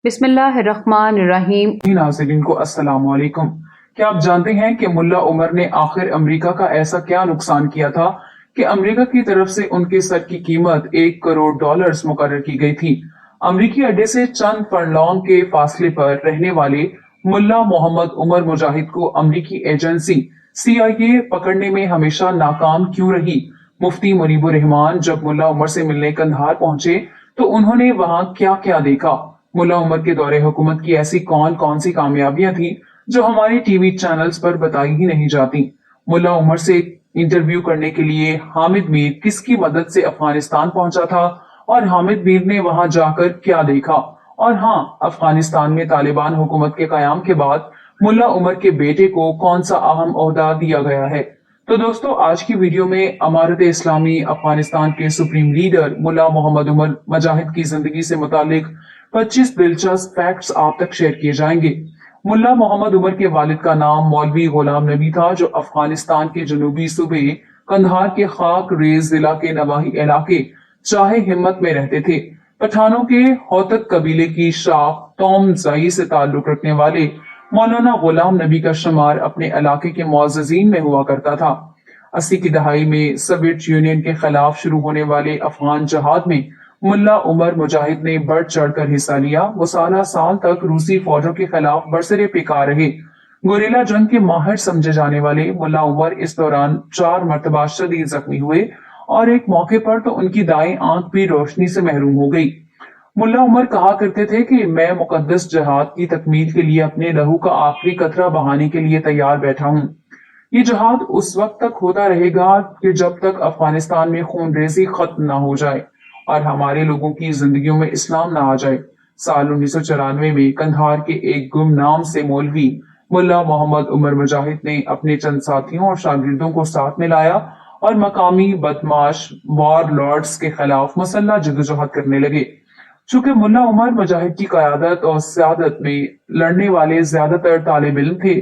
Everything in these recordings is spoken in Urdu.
بسم اللہ الرحمن الرحیم۔ ناظرین کو السلام علیکم۔ کیا آپ جانتے ہیں کہ ملا عمر نے آخر امریکہ کا ایسا کیا نقصان کیا تھا کہ امریکہ کی طرف سے ان کے سر کی قیمت $1 کروڑ مقرر کی گئی تھی۔ امریکی اڈے سے چند فرلانگ کے فاصلے پر رہنے والے ملا محمد عمر مجاہد کو امریکی ایجنسی CIA پکڑنے میں ہمیشہ ناکام کیوں رہی؟ مفتی منیب الرحمان جب ملا عمر سے ملنے قندھار پہنچے تو انہوں نے وہاں کیا کیا دیکھا؟ ملا عمر کے دور حکومت کی ایسی کون سی کامیابیاں تھیں جو ہمارے ٹی وی چینلز پر بتائی ہی نہیں جاتی؟ ملا عمر سے انٹرویو کرنے کے لیے حامد میر کس کی مدد سے افغانستان پہنچا تھا اور حامد میر نے وہاں جا کر کیا دیکھا؟ اور ہاں، افغانستان میں طالبان حکومت کے قیام کے بعد ملا عمر کے بیٹے کو کون سا اہم عہدہ دیا گیا ہے؟ تو دوستو، آج کی ویڈیو میں امارت اسلامی افغانستان کے سپریم لیڈر ملا محمد عمر مجاہد کی زندگی سے متعلق 25 دلچسپ فیکٹس آپ تک شیئر کیے جائیں گے۔ ملا محمد عمر کے والد کا نام مولوی غلام نبی تھا، جو افغانستان کے جنوبی صوبے قندھار کے خاک ریز ضلع کے نواحی علاقے چاہے ہمت میں رہتے تھے۔ پٹھانوں کے ہوتک قبیلے کی شاخ توم زئی سے تعلق رکھنے والے مولانا غلام نبی کا شمار اپنے علاقے کے معززین میں ہوا کرتا تھا۔ 80 کی دہائی میں سوویت یونین کے خلاف شروع ہونے والے افغان جہاد میں ملا عمر مجاہد نے بڑھ چڑھ کر حصہ لیا۔ وہ سال تک روسی فوجوں کے خلاف برسر پیکار رہے۔ گوریلا جنگ کے ماہر سمجھے جانے والے ملا عمر اس دوران 4 مرتبہ شدید زخمی ہوئے اور ایک موقع پر تو ان کی دائیں آنکھ بھی روشنی سے محروم ہو گئی۔ ملا عمر کہا کرتے تھے کہ میں مقدس جہاد کی تکمیل کے لیے اپنے لہو کا آخری قطرہ بہانے کے لیے تیار بیٹھا ہوں۔ یہ جہاد اس وقت تک ہوتا رہے گا کہ جب تک افغانستان میں خون ریزی ختم نہ ہو جائے اور ہمارے لوگوں کی زندگیوں میں اسلام نہ آ جائے۔ سال 1994 میں قندھار کے ایک گمنام سے مولوی ملا محمد عمر مجاہد نے اپنے چند ساتھیوں اور شاگردوں کو ساتھ میں لایا اور مقامی بدماش وار لارڈز کے خلاف مسلح جدوجہد کرنے لگے۔ چونکہ ملا عمر مجاہد کی قیادت اور سیادت میں لڑنے والے زیادہ تر طالب علم تھے،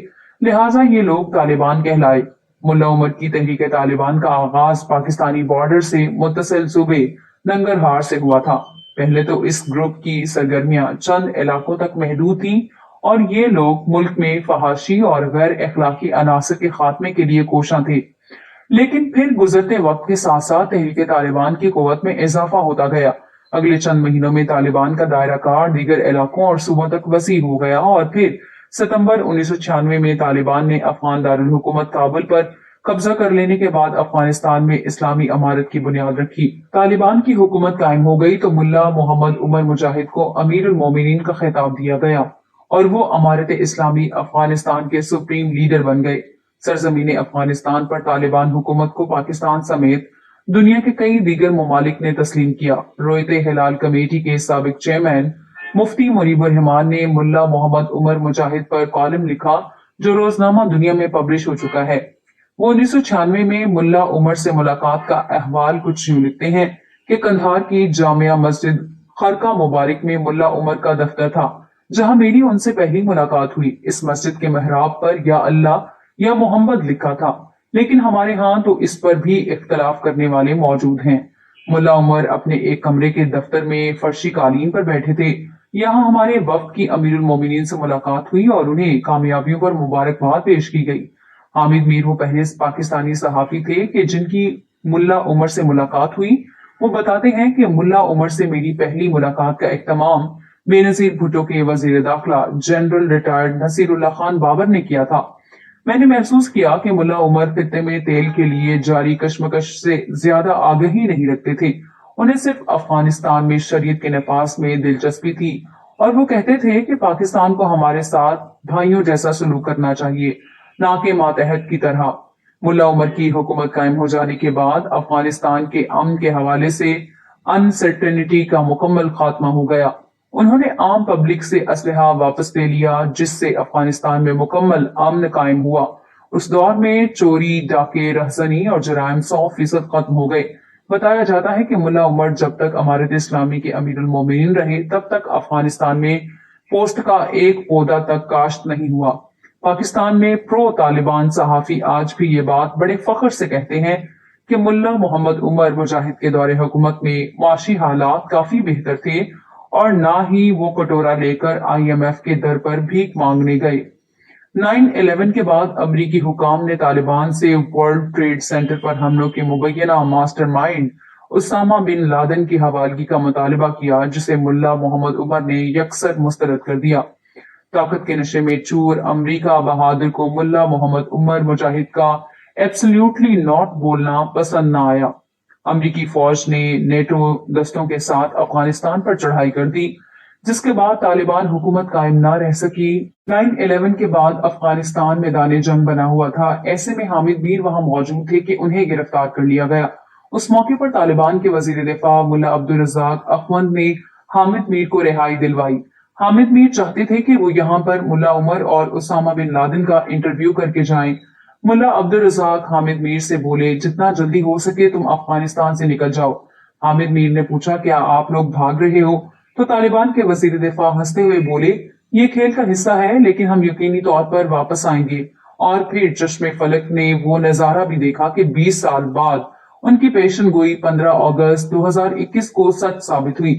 لہٰذا یہ لوگ طالبان کہلائے۔ ملا عمر کی تحریک طالبان کا آغاز پاکستانی بارڈر سے متصل صوبے ننگرہار سے ہوا تھا۔ پہلے تو اس گروپ کی سرگرمیاں چند علاقوں تک محدود تھیں اور یہ لوگ ملک میں فحاشی اور غیر اخلاقی عناصر کے خاتمے کے لیے کوشاں تھے۔ لیکن پھر گزرتے وقت کے ساتھ ساتھ تحریک طالبان کی قوت میں اضافہ ہوتا گیا۔ اگلے چند مہینوں میں طالبان کا دائرہ کار دیگر علاقوں اور صوبوں تک وسیع ہو گیا اور پھر ستمبر 1996 میں طالبان نے افغان دارالحکومت کابل پر قبضہ کر لینے کے بعد افغانستان میں اسلامی امارت کی بنیاد رکھی۔ طالبان کی حکومت قائم ہو گئی تو ملا محمد عمر مجاہد کو امیر المومنین کا خطاب دیا گیا اور وہ امارت اسلامی افغانستان کے سپریم لیڈر بن گئے۔ سرزمین افغانستان پر طالبان حکومت کو پاکستان سمیت دنیا کے کئی دیگر ممالک نے تسلیم کیا۔ رویت ہلال کمیٹی کے سابق چیئرمین مفتی منیب الرحمان نے ملا محمد عمر مجاہد پر کالم لکھا جو روزنامہ دنیا میں پبلش ہو چکا ہے۔ وہ 1996 میں ملا عمر سے ملاقات کا احوال کچھ یوں لکھتے ہیں کہ قندھار کی جامعہ مسجد خرقہ مبارک میں ملا عمر کا دفتر تھا، جہاں میری ان سے پہلی ملاقات ہوئی۔ اس مسجد کے محراب پر یا اللہ یا محمد لکھا تھا، لیکن ہمارے ہاں تو اس پر بھی اختلاف کرنے والے موجود ہیں۔ ملا عمر اپنے ایک کمرے کے دفتر میں فرشی قالین پر بیٹھے تھے۔ یہاں ہمارے وفد کی امیر المومنین سے ملاقات ہوئی اور انہیں کامیابیوں پر مبارکباد پیش کی گئی۔ حامد میر وہ پہلے پاکستانی صحافی تھے کہ جن کی ملا عمر سے ملاقات ہوئی۔ وہ بتاتے ہیں کہ ملا عمر سے میری پہلی ملاقات کا اہتمام بے نظیر بھٹو کے وزیر داخلہ جنرل ریٹائرڈ نصیر اللہ خان بابر نے کیا تھا۔ میں نے محسوس کیا کہ ملا عمر خطے میں تیل کے لیے جاری کشمکش سے زیادہ آگہی نہیں رکھتے تھے۔ انہیں صرف افغانستان میں شریعت کے نفاذ میں دلچسپی تھی اور وہ کہتے تھے کہ پاکستان کو ہمارے ساتھ بھائیوں جیسا سلوک کرنا چاہیے، نہ کہ ماتحت کی طرح۔ ملا عمر کی حکومت قائم ہو جانے کے بعد افغانستان کے امن کے حوالے سے انسرٹنٹی کا مکمل خاتمہ ہو گیا۔ انہوں نے عام پبلک سے اسلحہ واپس لے لیا، جس سے افغانستان میں مکمل امن قائم ہوا۔ اس دور میں چوری، ڈاکے، رہزنی اور جرائم 100% ختم ہو گئے۔ بتایا جاتا ہے کہ ملا عمر جب تک امارت اسلامی کے امیر المومنین رہے تب تک افغانستان میں پوسٹ کا ایک پودا تک کاشت نہیں ہوا۔ پاکستان میں پرو طالبان صحافی آج بھی یہ بات بڑے فخر سے کہتے ہیں کہ ملا محمد عمر مجاہد کے دور حکومت میں معاشی حالات کافی بہتر تھے اور نہ ہی وہ کٹورا لے کر IMF کے در پر بھیک مانگنے گئے۔ 9/11 کے بعد امریکی حکام نے طالبان سے ورلڈ ٹریڈ سینٹر پر حملوں کے مبینہ mastermind Osama bin Laden کی حوالگی کا مطالبہ کیا، جسے ملا محمد عمر نے یکسر مسترد کر دیا۔ طاقت کے نشے میں چور امریکہ بہادر کو ملا محمد عمر مجاہد کا ایبسلیوٹلی ناٹ بولنا پسند نہ آیا۔ امریکی فوج نے نیٹو دستوں کے ساتھ افغانستان پر چڑھائی کر دی، جس کے بعد طالبان حکومت قائم نہ رہ سکی۔ 9/11 کے بعد افغانستان میدان جنگ بنا ہوا تھا، ایسے میں حامد میر وہاں موجود تھے کہ انہیں گرفتار کر لیا گیا۔ اس موقع پر طالبان کے وزیر دفاع ملا عبدالرزاق اخوند نے حامد میر کو رہائی دلوائی۔ حامد میر چاہتے تھے کہ وہ یہاں پر ملا عمر اور اسامہ بن لادن کا انٹرویو کر کے جائیں۔ ملا عبدالرزاق حامد میر سے بولے، جتنا جلدی ہو سکے تم افغانستان سے نکل جاؤ۔ حامد میر نے پوچھا، کیا آپ لوگ بھاگ رہے ہو؟ تو طالبان کے وزیر دفاع ہنستے ہوئے بولے، یہ کھیل کا حصہ ہے، لیکن ہم یقینی طور پر واپس آئیں گے۔ اور پھر چشم فلک نے وہ نظارہ بھی دیکھا کہ 20 سال بعد ان کی پیشن گوئی 15 اگست 2021 کو سچ ثابت ہوئی،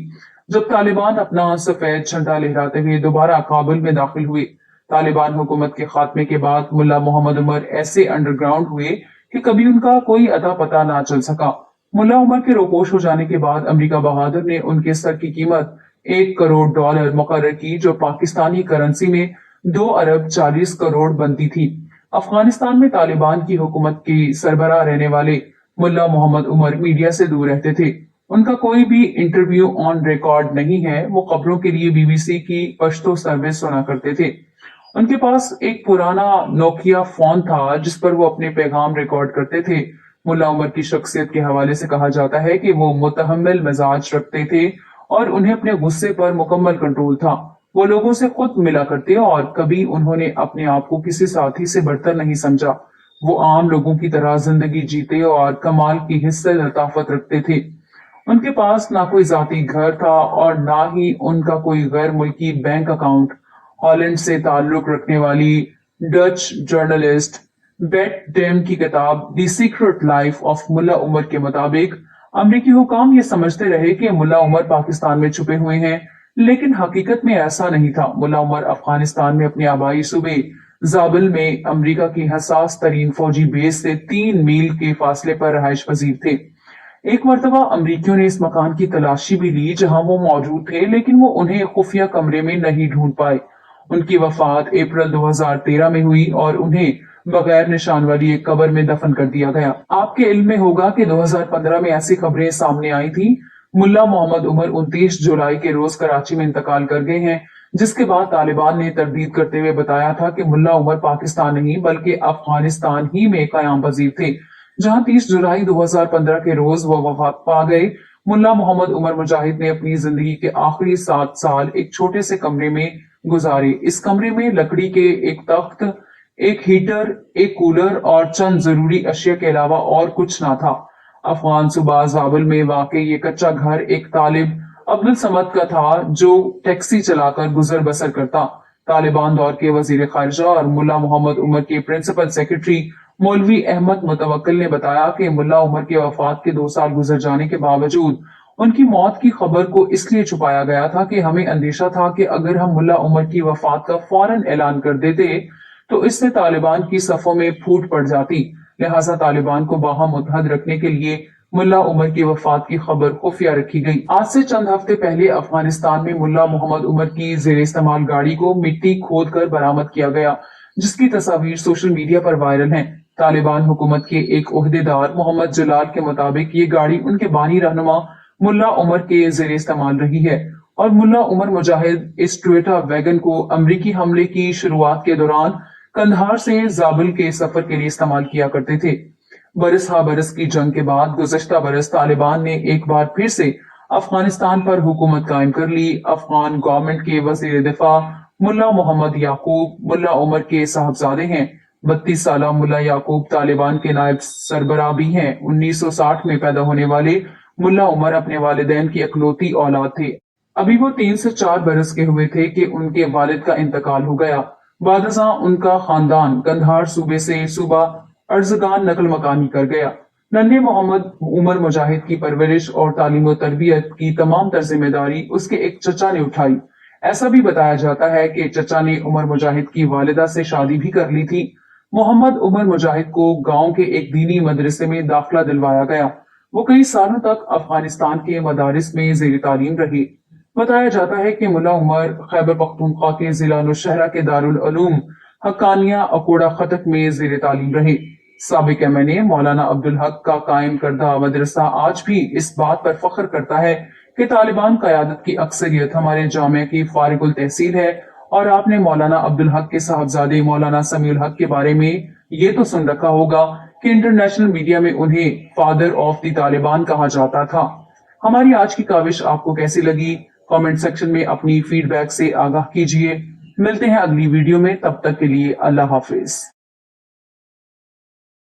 جب طالبان اپنا سفید جھنڈا لہراتے ہوئے دوبارہ کابل میں داخل ہوئے۔ طالبان حکومت کے خاتمے کے بعد ملا محمد عمر ایسے انڈر گراؤنڈ ہوئے کہ کبھی ان کا کوئی اتا پتہ نہ چل سکا۔ ملا عمر کے روپوش ہو جانے کے بعد امریکہ بہادر نے ان کے سر کی قیمت $1 کروڑ مقرر کی، جو پاکستانی کرنسی میں 2 ارب 40 کروڑ بنتی تھی۔ افغانستان میں طالبان کی حکومت کی سربراہ رہنے والے ملا محمد عمر میڈیا سے دور رہتے تھے۔ ان کا کوئی بھی انٹرویو آن ریکارڈ نہیں ہے۔ وہ خبروں کے لیے BBC کی پشتو سروس سنا کرتے تھے۔ ان کے پاس ایک پرانا نوکیا فون تھا جس پر وہ اپنے پیغام ریکارڈ کرتے تھے۔ ملا عمر کی شخصیت کے حوالے سے کہا جاتا ہے کہ وہ متحمل مزاج رکھتے تھے اور انہیں اپنے غصے پر مکمل کنٹرول تھا۔ وہ لوگوں سے خود ملا کرتے اور کبھی انہوں نے اپنے آپ کو کسی ساتھی سے برتر نہیں سمجھا۔ وہ عام لوگوں کی طرح زندگی جیتے اور کمال کی حصہ لطافت رکھتے تھے۔ ان کے پاس نہ کوئی ذاتی گھر تھا اور نہ ہی ان کا کوئی غیر ملکی بینک اکاؤنٹ۔ ہالینڈ سے تعلق رکھنے والی ڈچ جرنلسٹ بیٹ ڈیم کی کتاب دی سیکرٹ لائف آف ملا عمر کے مطابق امریکی حکام یہ سمجھتے رہے کہ ملا عمر پاکستان میں چھپے ہوئے ہیں، لیکن حقیقت میں ایسا نہیں تھا۔ ملا عمر افغانستان میں اپنے آبائی صوبے زابل میں امریکہ کی حساس ترین فوجی بیس سے 3 میل کے فاصلے پر رہائش پذیر تھے۔ ایک مرتبہ امریکیوں نے اس مکان کی تلاشی بھی لی جہاں وہ موجود تھے، لیکن وہ انہیں خفیہ کمرے میں نہیں ڈھونڈ پائے۔ ان کی وفات اپریل 2013 میں ہوئی اور انہیں بغیر نشان والی ایک قبر میں دفن کر دیا گیا۔ آپ کے علم میں ہوگا کہ 2015 میں ایسی خبریں سامنے آئی تھی۔ ملا محمد عمر 29 جولائی کے روز کراچی میں انتقال کر گئے ہیں، جس کے بعد طالبان نے تردید کرتے ہوئے بتایا تھا کہ ملا عمر پاکستان نہیں بلکہ افغانستان ہی میں قیام پذیر تھے، جہاں 30 جولائی 2015 کے روز وہ وفات پا گئے۔ ملا محمد عمر مجاہد نے اپنی زندگی کے آخری 7 سال ایک چھوٹے سے کمرے میں گزارے۔ اس کمرے میں لکڑی کے ایک تخت، ایک ہیٹر، ایک کولر اور چند ضروری اشیاء کے علاوہ اور کچھ نہ تھا۔ افغان صوبہ زابل میں واقع یہ کچا گھر ایک طالب عبدالصمد کا تھا جو ٹیکسی چلا کر گزر بسر کرتا۔ طالبان دور کے وزیر خارجہ اور ملا محمد عمر کے پرنسپل سیکرٹری مولوی احمد متوکل نے بتایا کہ ملا عمر کے وفات کے 2 سال گزر جانے کے باوجود ان کی موت کی خبر کو اس لیے چھپایا گیا تھا کہ ہمیں اندیشہ تھا کہ اگر ہم ملا عمر کی وفات کا فوراً اعلان کر دیتے تو اس سے طالبان کی صفوں میں پھوٹ پڑ جاتی، لہٰذا طالبان کو باہم متحد رکھنے کے لیے ملا عمر کی وفات کی خبر خفیہ رکھی گئی۔ آج سے چند ہفتے پہلے افغانستان میں ملا محمد عمر کی زیر استعمال گاڑی کو مٹی کھود کر برآمد کیا گیا، جس کی تصاویر سوشل میڈیا پر وائرل ہیں۔ طالبان حکومت کے ایک عہدیدار محمد جلال کے مطابق یہ گاڑی ان کے بانی رہنما ملا عمر کے زیر استعمال رہی ہے اور ملا عمر مجاہد اس ٹویوٹا ویگن کو امریکی حملے کی شروعات کے دوران قندھار سے زابل کے سفر کے لیے استعمال کیا کرتے تھے۔ برس ہا برس کی جنگ کے بعد گزشتہ برس طالبان نے ایک بار پھر سے افغانستان پر حکومت قائم کر لی۔ افغان گورنمنٹ کے وزیر دفاع ملا محمد یعقوب ملا عمر کے صاحبزادے ہیں۔ 32 سالہ ملا یعقوب طالبان کے نائب سربراہ بھی ہیں۔ 1960 میں پیدا ہونے والے ملا عمر اپنے والدین کی اکلوتی اولاد تھے۔ ابھی وہ 3 سے 4 برس کے ہوئے تھے کہ ان کے والد کا انتقال ہو گیا۔ بعد ازاں ان کا خاندان قندھار صوبے سے صوبہ ارزگان نقل مکانی کر گیا۔ ننھے محمد عمر مجاہد کی پرورش اور تعلیم و تربیت کی تمام تر ذمہ داری اس کے ایک چچا نے اٹھائی۔ ایسا بھی بتایا جاتا ہے کہ چچا نے عمر مجاہد کی والدہ سے شادی بھی کر لی تھی۔ محمد عمر مجاہد کو گاؤں کے ایک دینی مدرسے میں داخلہ دلوایا گیا۔ وہ کئی سالوں تک افغانستان کے مدارس میں زیر تعلیم رہے۔ بتایا جاتا ہے کہ ملا عمر خیبر پختونخوا کے ضلع نوشہرہ کے دارالعلوم حقانیہ اکوڑہ خطک میں زیر تعلیم رہے۔ سابق ایم این اے مولانا عبدالحق کا قائم کردہ مدرسہ آج بھی اس بات پر فخر کرتا ہے کہ طالبان قیادت کی اکثریت ہمارے جامعہ کی فارغ التحصیل ہے، اور آپ نے مولانا عبدالحق کے صاحبزادے مولانا سمیع الحق کے بارے میں یہ تو سن رکھا ہوگا کہ انٹرنیشنل میڈیا میں انہیں فادر آف دی طالبان کہا جاتا تھا۔ ہماری آج کی کاوش آپ کو کیسی لگی؟ کامنٹ سیکشن میں اپنی فیڈ بیک سے آگاہ کیجیے۔ ملتے ہیں اگلی ویڈیو میں، تب تک کے لیے اللہ حافظ۔